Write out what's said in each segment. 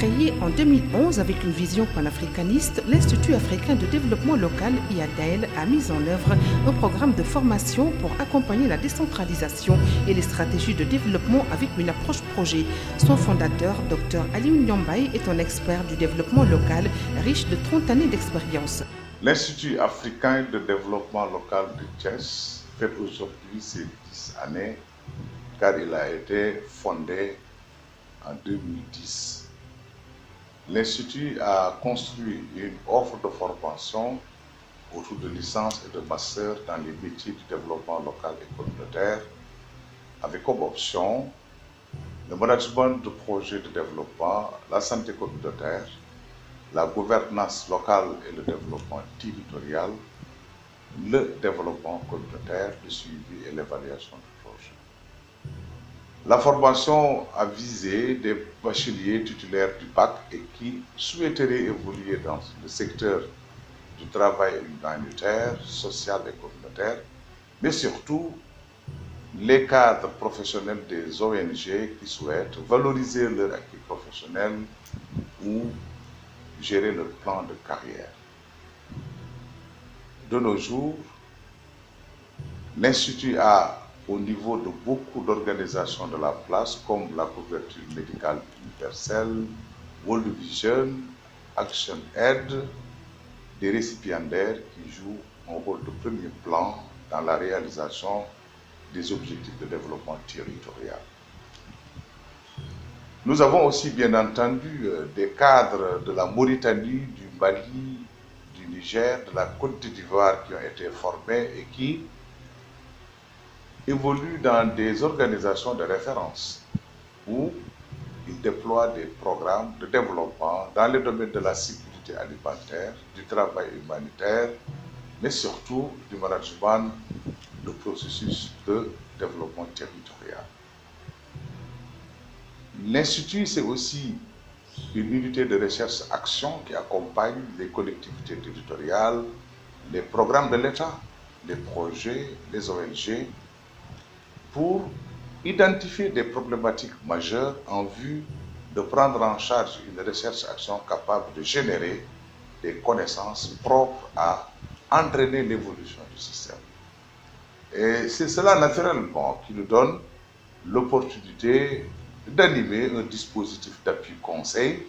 Créé en 2011 avec une vision panafricaniste, l'Institut africain de développement local, IADL, a mis en œuvre un programme de formation pour accompagner la décentralisation et les stratégies de développement avec une approche projet. Son fondateur, Dr Aliou Nyambaye, est un expert du développement local, riche de 30 années d'expérience. L'Institut africain de développement local de Thiès fait aujourd'hui ses 10 années car il a été fondé en 2010. L'Institut a construit une offre de formation autour de licences et de masters dans les métiers du développement local et communautaire, avec comme option le management de projets de développement, la santé communautaire, la gouvernance locale et le développement territorial, le développement communautaire, le suivi et l'évaluation du projet. La formation a visé des bacheliers titulaires du bac et qui souhaiteraient évoluer dans le secteur du travail humanitaire, social et communautaire, mais surtout les cadres professionnels des ONG qui souhaitent valoriser leur acquis professionnel ou gérer leur plan de carrière. De nos jours, l'Institut a, au niveau de beaucoup d'organisations de la place, comme la couverture médicale universelle, World Vision, Action Aid, des récipiendaires qui jouent un rôle de premier plan dans la réalisation des objectifs de développement territorial. Nous avons aussi bien entendu des cadres de la Mauritanie, du Mali, du Niger, de la Côte d'Ivoire qui ont été formés et qui évoluent dans des organisations de référence où ils déploient des programmes de développement dans les domaines de la sécurité alimentaire, du travail humanitaire, mais surtout du management de processus de développement territorial. L'Institut, c'est aussi une unité de recherche-action qui accompagne les collectivités territoriales, les programmes de l'État, les projets, les ONG, pour identifier des problématiques majeures en vue de prendre en charge une recherche-action capable de générer des connaissances propres à entraîner l'évolution du système. Et c'est cela naturellement qui nous donne l'opportunité d'animer un dispositif d'appui conseil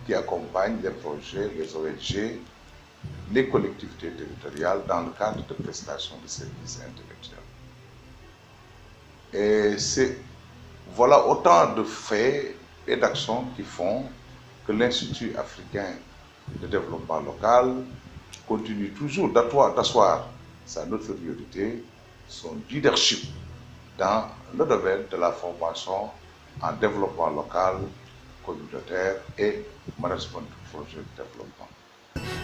qui accompagne les projets, les ONG, les collectivités territoriales dans le cadre de prestations de services intellectuels. Et voilà autant de faits et d'actions qui font que l'Institut africain de développement local continue toujours d'asseoir sa notoriété, son leadership dans le domaine de la formation en développement local, communautaire et management de projets de développement.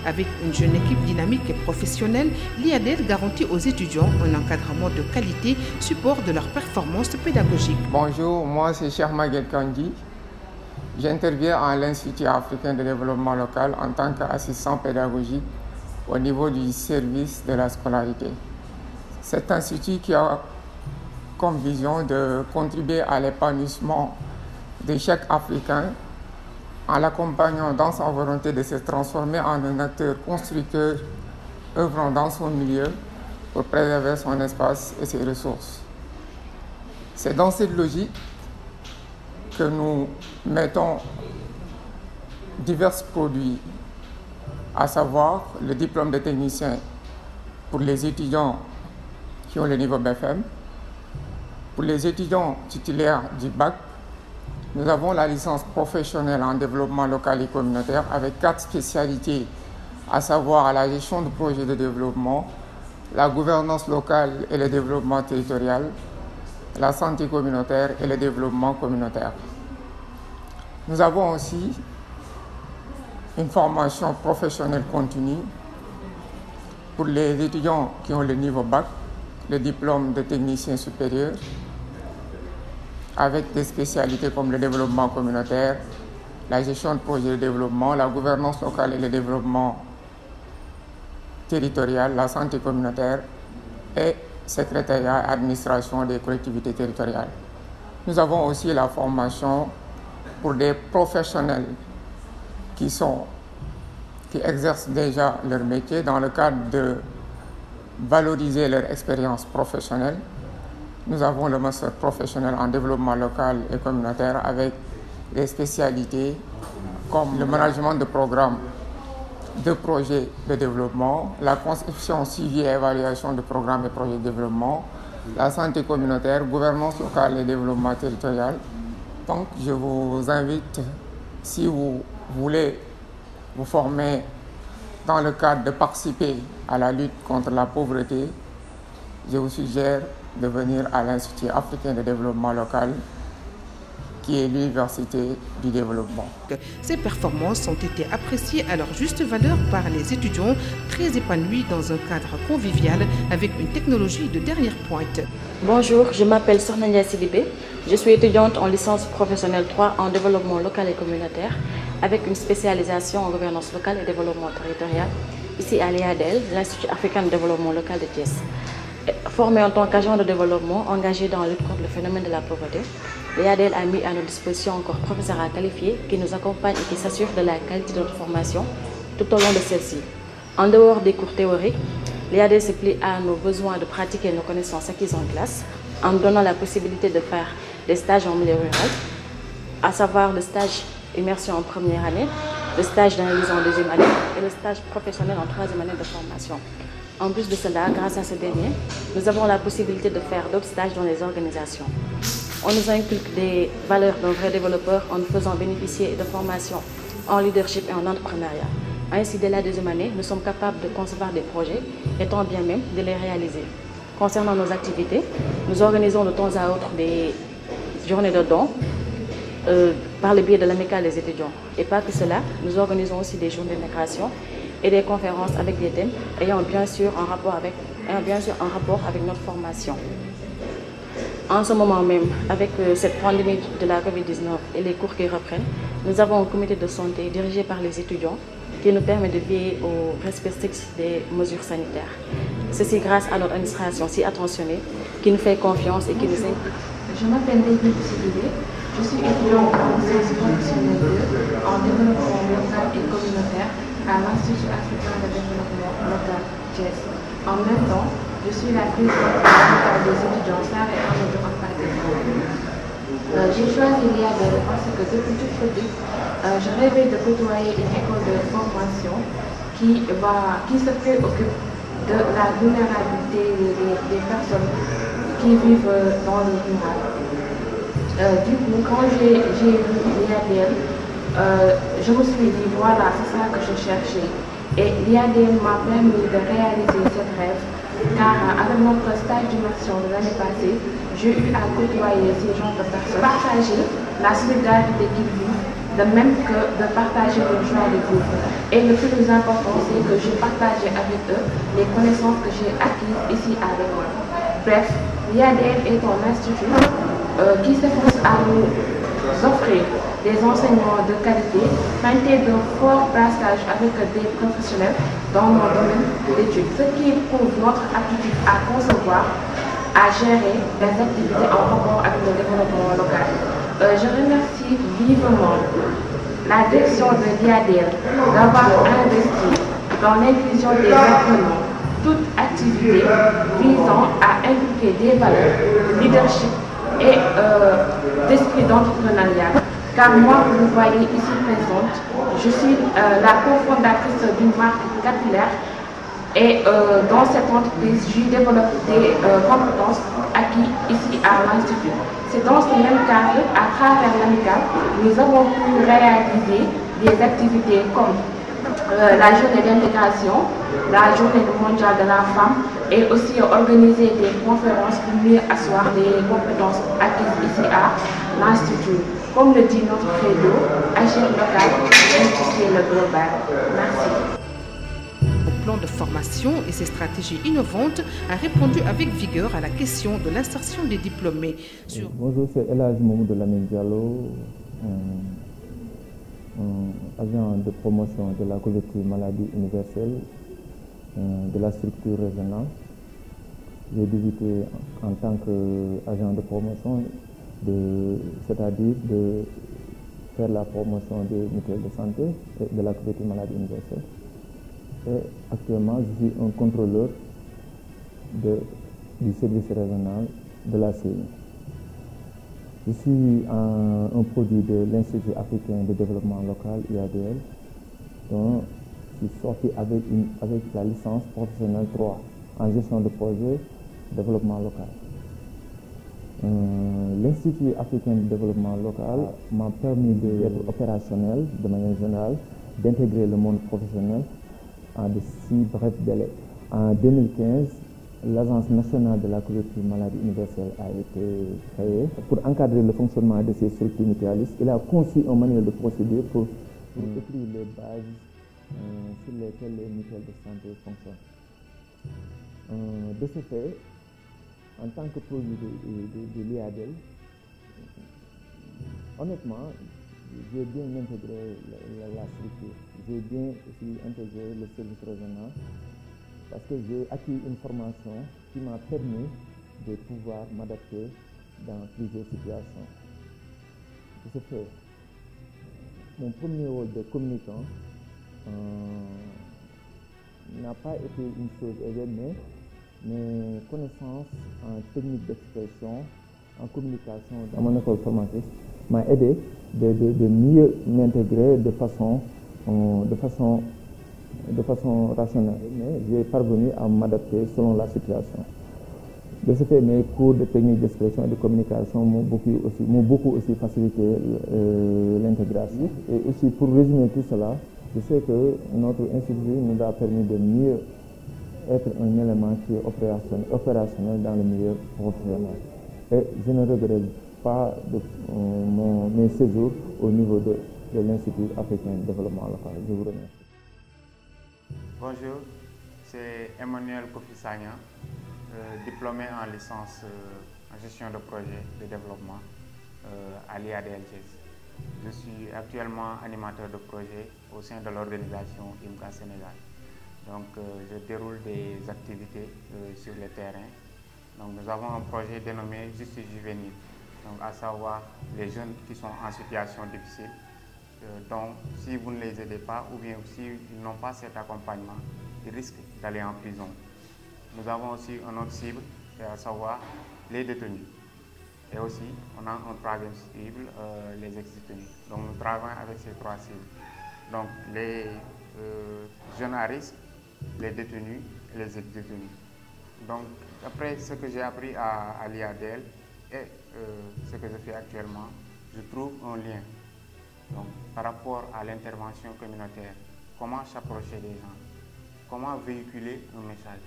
Avec une jeune équipe dynamique et professionnelle, l'IADL garantit aux étudiants un encadrement de qualité, support de leur performance pédagogique. Bonjour, moi c'est Cheikh Maguette Kandji. J'interviens à l'Institut africain de développement local en tant qu'assistant pédagogique au niveau du service de la scolarité. Cet institut qui a comme vision de contribuer à l'épanouissement de chaque Africain en l'accompagnant dans sa volonté de se transformer en un acteur constructeur œuvrant dans son milieu pour préserver son espace et ses ressources. C'est dans cette logique que nous mettons divers produits, à savoir le diplôme de technicien pour les étudiants qui ont le niveau BFM. Pour les étudiants titulaires du bac, nous avons la licence professionnelle en développement local et communautaire avec 4 spécialités, à savoir la gestion de projets de développement, la gouvernance locale et le développement territorial, la santé communautaire et le développement communautaire. Nous avons aussi une formation professionnelle continue pour les étudiants qui ont le niveau bac, le diplôme de technicien supérieur, avec des spécialités comme le développement communautaire, la gestion de projets de développement, la gouvernance locale et le développement territorial, la santé communautaire et secrétariat et administration des collectivités territoriales. Nous avons aussi la formation pour des professionnels qui exercent déjà leur métier dans le cadre de valoriser leur expérience professionnelle. Nous avons le master professionnel en développement local et communautaire avec des spécialités comme le management de programmes de projets de développement, la conception, suivi et évaluation de programmes et projets de développement, la santé communautaire, gouvernance locale et développement territorial. Donc, je vous invite, si vous voulez vous former dans le cadre de participer à la lutte contre la pauvreté, je vous suggère de venir à l'Institut africain de développement local, qui est l'Université du développement. Ces performances ont été appréciées à leur juste valeur par les étudiants, très épanouis dans un cadre convivial avec une technologie de dernière pointe. Bonjour, je m'appelle Sornania Sidibé. Je suis étudiante en licence professionnelle 3 en développement local et communautaire avec une spécialisation en gouvernance locale et développement territorial ici à l'IADEL, l'Institut africain de développement local de Thiès. Formée en tant qu'agent de développement engagé dans la lutte contre le phénomène de la pauvreté, l'IADEL a mis à notre disposition encore professeurs à qualifier qui nous accompagnent et qui s'assurent de la qualité de notre formation tout au long de celle-ci. En dehors des cours théoriques, l'IADEL se plie à nos besoins de pratiquer nos connaissances acquises en classe en donnant la possibilité de faire des stages en milieu rural, à savoir le stage immersion en première année, le stage d'analyse en deuxième année et le stage professionnel en troisième année de formation. En plus de cela, grâce à ce dernier, nous avons la possibilité de faire d'autres stages dans les organisations. On nous inculque des valeurs d'un vrai développeur en nous faisant bénéficier de formations en leadership et en entrepreneuriat. Ainsi, dès la deuxième année, nous sommes capables de concevoir des projets et tant bien même de les réaliser. Concernant nos activités, nous organisons de temps à autre des journées de dons par le biais de l'amicale des étudiants. Et pas que cela, nous organisons aussi des journées de création et des conférences avec des thèmes ayant bien sûr un rapport avec notre formation. En ce moment même, avec cette pandémie de la Covid-19 et les cours qui reprennent, nous avons un comité de santé dirigé par les étudiants qui nous permet de veiller au respect strict des mesures sanitaires. Ceci grâce à notre administration si attentionnée qui nous fait confiance et qui nous implique. Je m'appelle David Sidibé, je suis étudiante en sciences professionnelles 2 en développement local et communautaire à l'Institut africain de développement local Thiès. En même temps, je suis la présidente des étudiants Sarah et Amadou Ampaté. J'ai choisi l'IADEL parce que depuis toute petite, je rêvais de côtoyer une école de formation qui se préoccupe de la vulnérabilité des personnes qui vivent dans le rural. Du coup, quand j'ai vu l'IADEL, je me suis dit, voilà, c'est ça que je cherchais. Et l'IADEL m'a permis de réaliser ce rêve, car avec notre stage d'immersion de l'année passée, j'ai eu à côtoyer ces genres de personnes, partager la solidarité qu'ils vivent, de même que de partager leur joie de vivre. Et le plus important, c'est que j'ai partagé avec eux les connaissances que j'ai acquises ici avec moi. Bref, l'IADEL est un institut qui s'efforce à nous offrir des enseignements de qualité, teintés d'un fort brassage avec des professionnels dans mon domaine d'études, ce qui prouve notre aptitude à concevoir, à gérer des activités en rapport avec le développement local. Je remercie vivement la direction de l'IADEL d'avoir investi dans l'inclusion des apprenants, toute activité visant à inculquer des valeurs, leadership et d'esprit d'entrepreneuriat. Car moi, vous voyez ici présente, je suis la cofondatrice d'une marque capillaire et dans cette entreprise, je développe des compétences acquises ici à l'Institut. C'est dans ce même cadre, à travers l'amicale, nous avons pu réaliser des activités comme la journée d'intégration, la journée mondiale de la femme et aussi organiser des conférences pour mieux asseoir les compétences acquises ici à l'Institut. Comme le dit notre credo, agir local, instituer le global. Merci. Le plan de formation et ses stratégies innovantes a répondu avec vigueur à la question de l'insertion des diplômés. Bonjour, c'est El Hadj Mamadou Lamine Diallo, agent de promotion de la couverture maladie universelle de la structure régionale. J'ai débuté en tant qu'agent de promotion, c'est-à-dire de faire la promotion des mutuelles de santé et de la couverture maladie universelle. Et actuellement, je suis un contrôleur du service régional de la CNI. Je suis un produit de l'Institut africain de développement local, IADL, dont je suis sorti avec la licence professionnelle 3 en gestion de projet développement local. L'Institut africain de développement local m'a permis d'être opérationnel de manière générale, d'intégrer le monde professionnel en de si brefs délais. En 2015, l'Agence nationale de la couverture maladie universelle a été créée. Pour encadrer le fonctionnement de ces structures mutualistes, il a conçu un manuel de procédure pour écrire les bases sur lesquelles les mutuelles de santé fonctionnent. De ce fait, en tant que produit de l'IADL, honnêtement, j'ai bien intégré la structure. J'ai bien aussi intégré le service régional parce que j'ai acquis une formation qui m'a permis de pouvoir m'adapter dans plusieurs situations. De ce fait, mon premier rôle de communicant n'a pas été une chose aisée, mais mes connaissances en technique d'expression, en communication dans mon école formatrice m'a aidé de mieux m'intégrer de façon rationnelle. Mais j'ai parvenu à m'adapter selon la situation. De ce fait, mes cours de technique d'expression et de communication m'ont beaucoup aussi facilité l'intégration. Et aussi, pour résumer tout cela, je sais que notre institut nous a permis de mieux être un élément qui est opérationnel dans le milieu professionnel. Et je ne regrette pas mes séjours au niveau de l'Institut africain de développement local. Je vous remercie. Bonjour, c'est Emmanuel Kofi Sagna, diplômé en licence en gestion de projet de développement à l'IADL. Je suis actuellement animateur de projet au sein de l'organisation IMCA Sénégal. Donc, je déroule des activités sur le terrain. Donc, nous avons un projet dénommé Justice Juvénile, donc à savoir les jeunes qui sont en situation difficile. Donc, si vous ne les aidez pas ou bien si ils n'ont pas cet accompagnement, ils risquent d'aller en prison. Nous avons aussi un autre cible, c'est à savoir les détenus. Et aussi, on a un troisième cible, les ex-détenus. Donc, nous travaillons avec ces trois cibles. Donc, les jeunes à risque, les détenus et les ex-détenus. Donc, après ce que j'ai appris à l'IADL et ce que je fais actuellement, je trouve un lien. Donc, par rapport à l'intervention communautaire, comment s'approcher des gens, comment véhiculer un message.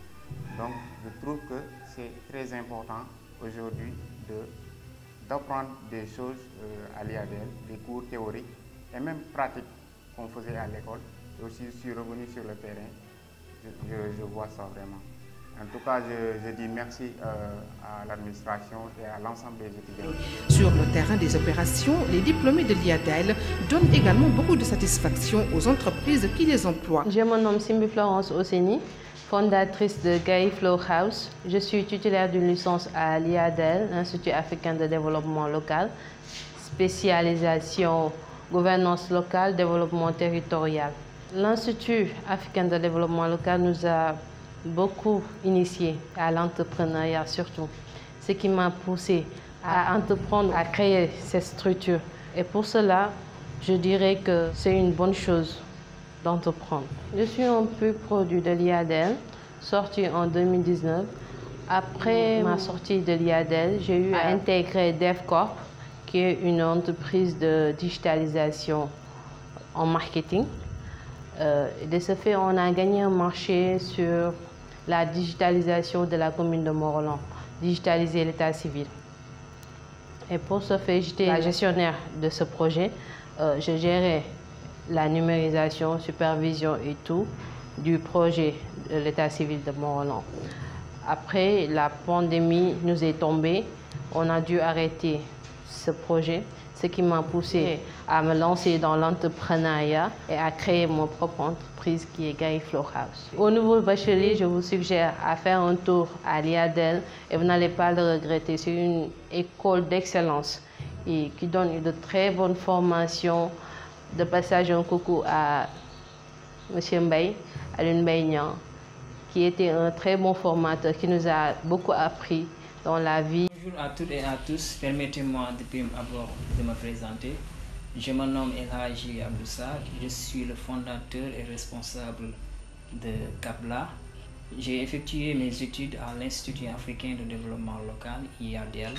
Donc, je trouve que c'est très important aujourd'hui d'apprendre des choses à l'IADL, des cours théoriques et même pratiques qu'on faisait à l'école. Et aussi, je suis revenu sur le terrain. Je vois ça vraiment. En tout cas, je dis merci à l'administration et à l'ensemble des étudiants. Sur le terrain des opérations, les diplômés de l'IADL donnent également beaucoup de satisfaction aux entreprises qui les emploient. Je me nomme Simbi Florence Oseni, fondatrice de Gaï Flow House. Je suis titulaire d'une licence à l'IADL, l'Institut africain de développement local, spécialisation gouvernance locale, développement territorial. L'Institut africain de développement local nous a beaucoup initié à l'entrepreneuriat surtout, ce qui m'a poussé à entreprendre, à créer cette structure. Et pour cela, je dirais que c'est une bonne chose d'entreprendre. Je suis un pur produit de l'IADL, sorti en 2019. Après ma sortie de l'IADL, j'ai eu à intégrer DevCorp, qui est une entreprise de digitalisation en marketing. De ce fait, on a gagné un marché sur la digitalisation de la commune de Morolan, digitaliser l'état civil. Et pour ce faire, j'étais la gestionnaire de ce projet. Je gérais la numérisation, supervision et tout du projet de l'état civil de Morolan. Après, la pandémie nous est tombée. On a dû arrêter ce projet, ce qui m'a poussé à me lancer dans l'entrepreneuriat et à créer mon propre entreprise qui est Gaï Flow House. Au nouveau bachelier, je vous suggère à faire un tour à l'IADL et vous n'allez pas le regretter. C'est une école d'excellence et qui donne de très bonnes formations. De passage, un coucou à M. Mbaye, Alun Mbaye, qui était un très bon formateur, qui nous a beaucoup appris dans la vie. Bonjour à toutes et à tous, permettez-moi de prime abord de me présenter. Je me nomme El Hadji Abdoussar, je suis le fondateur et responsable de CAPLA. J'ai effectué mes études à l'Institut africain de développement local, IADL,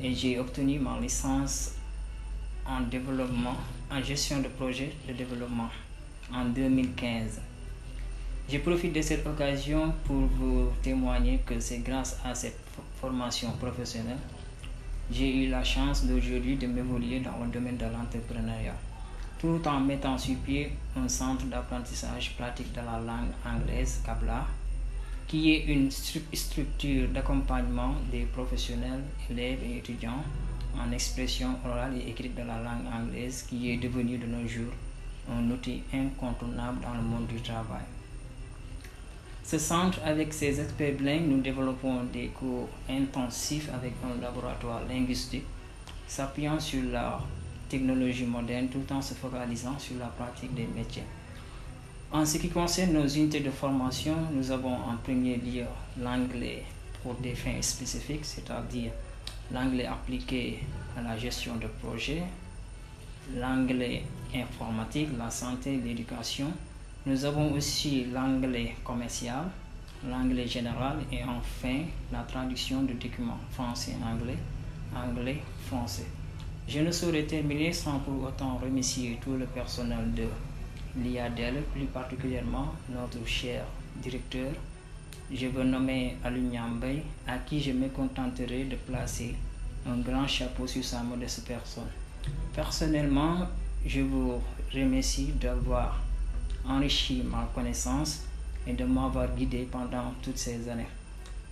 et j'ai obtenu ma licence en développement, en gestion de projets de développement en 2015. Je profite de cette occasion pour vous témoigner que c'est grâce à cette formation professionnelle j'ai eu la chance d'aujourd'hui de m'évoluer dans le domaine de l'entrepreneuriat, tout en mettant sur pied un centre d'apprentissage pratique de la langue anglaise, CAPLA, qui est une structure d'accompagnement des professionnels, élèves et étudiants en expression orale et écrite de la langue anglaise, qui est devenue de nos jours un outil incontournable dans le monde du travail. Ce centre, avec ses experts bilingues, nous développons des cours intensifs avec un laboratoire linguistique, s'appuyant sur la technologie moderne tout en se focalisant sur la pratique des métiers. En ce qui concerne nos unités de formation, nous avons en premier lieu l'anglais pour des fins spécifiques, c'est-à-dire l'anglais appliqué à la gestion de projets, l'anglais informatique, la santé, l'éducation. Nous avons aussi l'anglais commercial, l'anglais général et enfin la traduction de documents français-anglais, anglais-français. Je ne saurais terminer sans pour autant remercier tout le personnel de l'IADL, plus particulièrement notre cher directeur. Je veux nommer Alun Mbaye, à qui je me contenterai de placer un grand chapeau sur sa modeste personne. Personnellement, je vous remercie d'avoir enrichi ma connaissance et de m'avoir guidé pendant toutes ces années.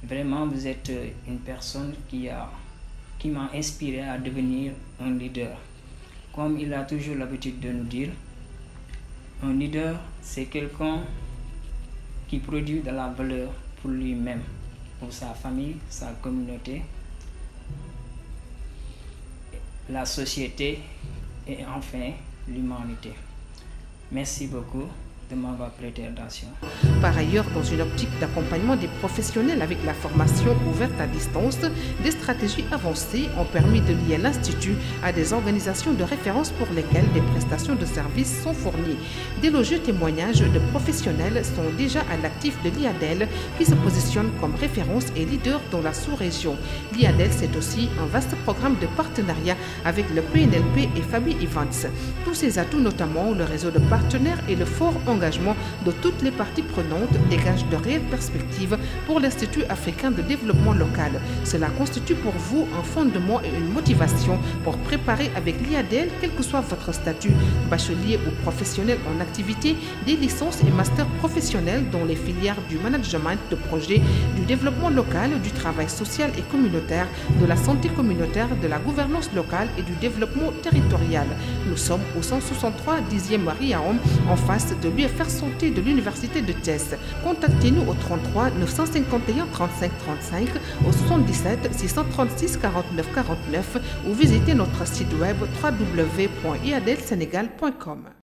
Vraiment, vous êtes une personne qui m'a inspiré à devenir un leader. Comme il a toujours l'habitude de nous dire, un leader, c'est quelqu'un qui produit de la valeur pour lui-même, pour sa famille, sa communauté, la société et enfin l'humanité. Merci beaucoup de m'avoir prêté attention. Par ailleurs, dans une optique d'accompagnement des professionnels avec la formation ouverte à distance, des stratégies avancées ont permis de lier l'Institut à des organisations de référence pour lesquelles des prestations de services sont fournies. D'élogieux témoignages de professionnels sont déjà à l'actif de l'IADL, qui se positionne comme référence et leader dans la sous-région. L'IADL, c'est aussi un vaste programme de partenariat avec le PNLP et Fabi Events. Tous ces atouts, notamment le réseau de partenaires et le fort engagement de toutes les parties prenantes, dégagent de réelles perspectives pour l'Institut africain de développement local. Cela constitue pour vous un fondement et une motivation pour préparer avec l'IADL, quel que soit votre statut, bachelier ou professionnel en activité, des licences et masters professionnels dans les filières du management de projet, du développement local, du travail social et communautaire, de la santé communautaire, de la gouvernance locale et du développement territorial. Nous sommes au 163 10e Riaom, en face de l'UFR Santé de l'Université de Thiès. Contactez-nous au 33 951 35 35, au 77 636 49 49 ou visitez notre site web www.iadlsenegal.com.